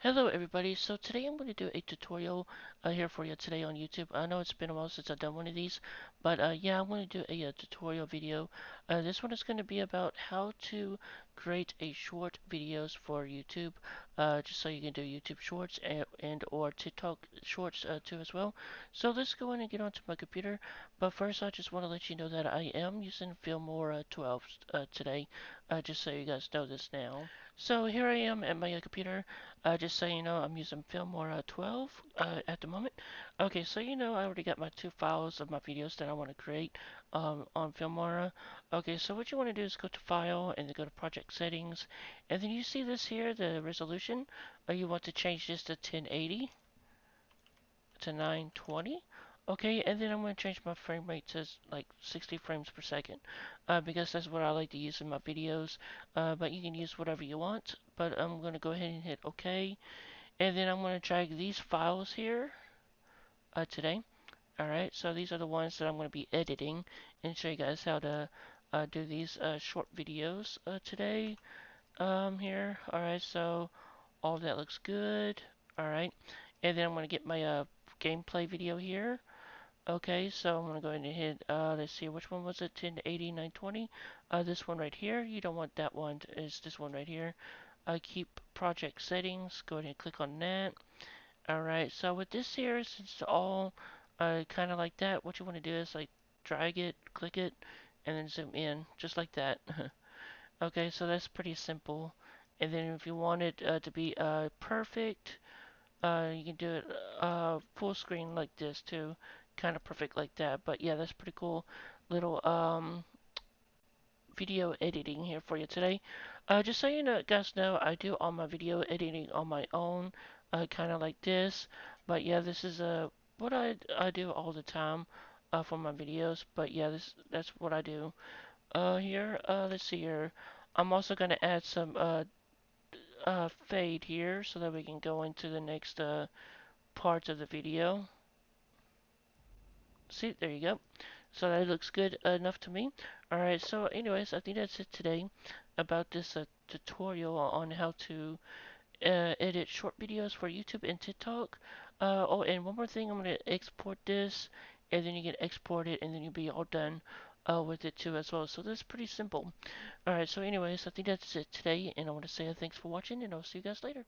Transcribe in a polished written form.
Hello everybody, so today I'm going to do a tutorial here for you today on YouTube. I know it's been a while since I've done one of these, but yeah, I'm going to do a tutorial video. This one is going to be about how to create a short videos for YouTube, just so you can do YouTube shorts and or TikTok shorts too as well. So let's go in and get onto my computer, but first I just want to let you know that I am using filmora 12 today, just so you guys know this now. So here I am at my computer. Just so you know, I'm using filmora 12 at the moment. Okay, so you know I already got my two files of my videos that I want to create on filmora. Okay, so what you want to do is go to File and then go to Project Settings, and then you see this here, the resolution. You want to change this to 1080 to 920. Okay, and then I'm going to change my frame rate to like 60 frames per second because that's what I like to use in my videos. But you can use whatever you want. But I'm going to go ahead and hit OK. And then I'm going to drag these files here today. Alright, so these are the ones that I'm going to be editing and show you guys how to do these short videos today here. Alright, so all that looks good. Alright, and then I'm going to get my gameplay video here. Okay, so I'm going to go ahead and hit, let's see, which one was it? 1080, 920. This one right here. You don't want that one. It's this one right here. Keep project settings. Go ahead and click on that. Alright, so with this here, since it's all kind of like that, what you want to do is like drag it, click it, and then zoom in, just like that. Okay, so that's pretty simple. And then if you want it to be perfect, you can do it full screen like this too, kind of perfect like that. But yeah, that's pretty cool little video editing here for you today. Just so you know, guys know, I do all my video editing on my own, kind of like this. But yeah, this is what I do all the time for my videos. But yeah, that's what I do. Here, let's see here. I'm also gonna add some fade here so that we can go into the next parts of the video. See, there you go. So that looks good enough to me. Alright, so anyways, I think that's it today about this tutorial on how to edit short videos for YouTube and TikTok. Oh, and one more thing, I'm going to export this, and then you can export it, and then you'll be all done with it too as well. So that's pretty simple. Alright, so anyways, I think that's it today, and I want to say thanks for watching, and I'll see you guys later.